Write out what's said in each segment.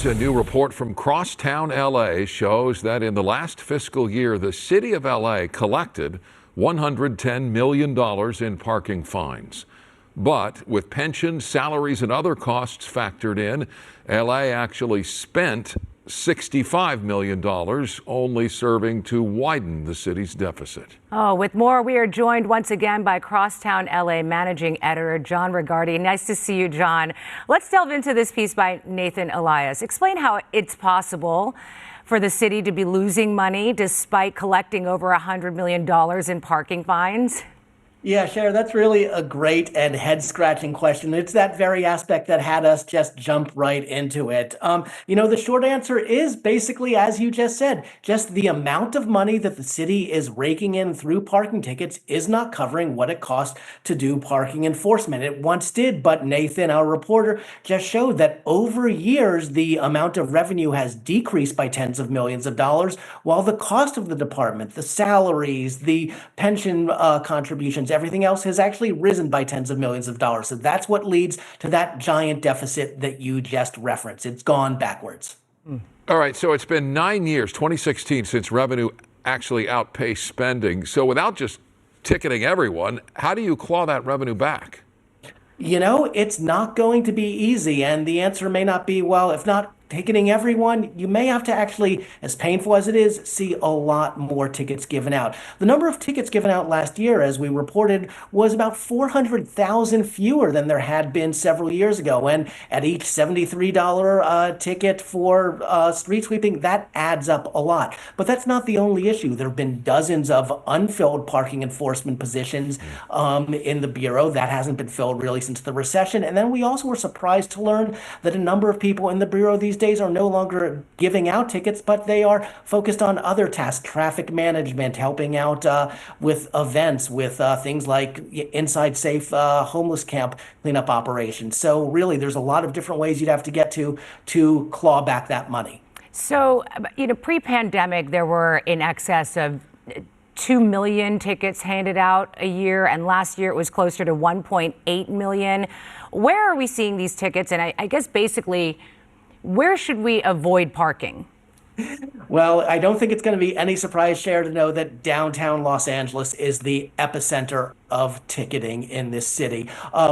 A new report from Crosstown, LA shows that in the last fiscal year, the city of LA collected $110 million in parking fines. But with pensions, salaries, and other costs factored in, LA actually spent $65 million, only serving to widen the city's deficit. Oh, with more, we are joined once again by Crosstown LA Managing Editor John Regardie. Nice to see you, John. Let's delve into this piece by Nathan Elias. Explain how it's possible for the city to be losing money despite collecting over $100 million in parking fines. Yeah, Cher, that's really a great and head-scratching question. It's that very aspect that had us just jump right into it. The short answer is basically, as you just said, just the amount of money that the city is raking in through parking tickets is not covering what it costs to do parking enforcement. It once did, but Nathan, our reporter, just showed that over years, the amount of revenue has decreased by tens of millions of dollars, while the cost of the department, the salaries, the pension contributions, everything else has actually risen by tens of millions of dollars. So that's what leads to that giant deficit that you just referenced. It's gone backwards. All right, so it's been 9 years, 2016, since revenue actually outpaced spending. So without just ticketing everyone, how do you claw that revenue back? It's not going to be easy. And the answer may not be, well, if not ticketing everyone, you may have to actually, as painful as it is, see a lot more tickets given out. The number of tickets given out last year, as we reported, was about 400,000 fewer than there had been several years ago. And at each $73 ticket for street sweeping, that adds up a lot. But that's not the only issue. There have been dozens of unfilled parking enforcement positions in the Bureau. That hasn't been filled really since the recession. And then we also were surprised to learn that a number of people in the Bureau these days are no longer giving out tickets, but they are focused on other tasks, traffic management, helping out with events, with things like Inside Safe homeless camp cleanup operations. So really, there's a lot of different ways you'd have to get to claw back that money. So, pre-pandemic, there were in excess of 2 million tickets handed out a year, and last year it was closer to 1.8 million. Where are we seeing these tickets? And I guess basically, where should we avoid parking? Well, I don't think it's going to be any surprise, Cher, to know that downtown Los Angeles is the epicenter of ticketing in this city.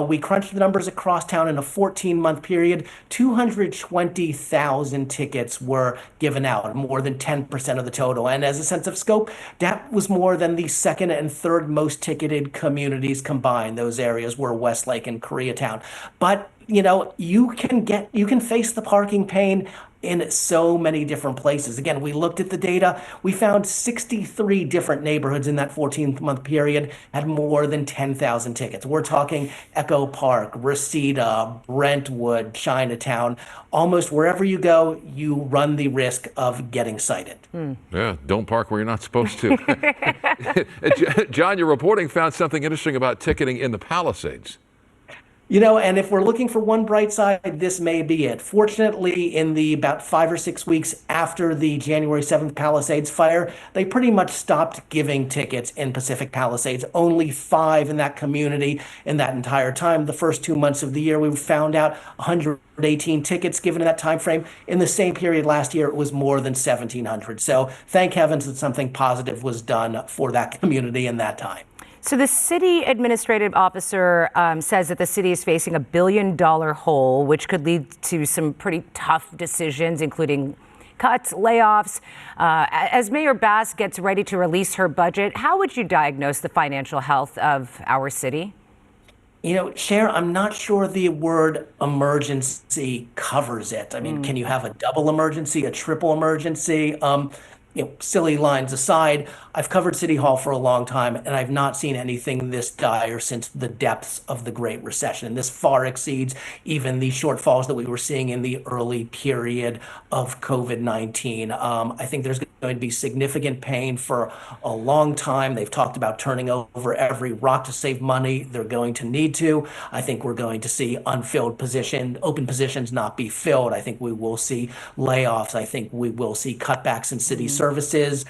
We crunched the numbers across town in a 14-month period. 220,000 tickets were given out, more than 10% of the total. And as a sense of scope, that was more than the second and third most ticketed communities combined. Those areas were Westlake and Koreatown. But you can face the parking pain in so many different places. Again, we looked at the data. We found 63 different neighborhoods in that 14-month period had more than 10,000 tickets. We're talking Echo Park, Reseda, Brentwood, Chinatown. Almost wherever you go, you run the risk of getting cited. Yeah, don't park where you're not supposed to. John, your reporting found something interesting about ticketing in the Palisades. And if we're looking for one bright side, this may be it. Fortunately, in the about 5 or 6 weeks after the January 7th Palisades fire, they pretty much stopped giving tickets in Pacific Palisades. Only 5 in that community in that entire time. The first 2 months of the year, we found out 118 tickets given in that time frame. In the same period last year, it was more than 1,700. So thank heavens that something positive was done for that community in that time. So the city administrative officer says that the city is facing $1 billion hole, which could lead to some pretty tough decisions, including cuts, layoffs. As Mayor Bass gets ready to release her budget, how would you diagnose the financial health of our city? Cher, I'm not sure the word emergency covers it. I mean, can you have a double emergency, a triple emergency? Silly lines aside, I've covered City Hall for a long time, and I've not seen anything this dire since the depths of the Great Recession. This far exceeds even the shortfalls that we were seeing in the early period of COVID-19. I think there's going going to be significant pain for a long time. They've talked about turning over every rock to save money. They're going to need to. I think we're going to see open positions not be filled. I think we will see layoffs. I think we will see cutbacks in city services.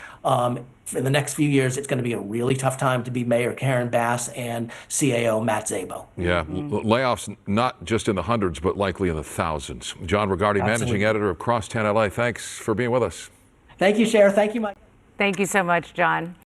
For the next few years, it's going to be a really tough time to be Mayor Karen Bass and CAO Matt Szabo. Yeah, layoffs not just in the hundreds, but likely in the thousands. John Regardie, managing editor of Crosstown LA, thanks for being with us. Thank you, Cher. Thank you, Mike. Thank you so much, John.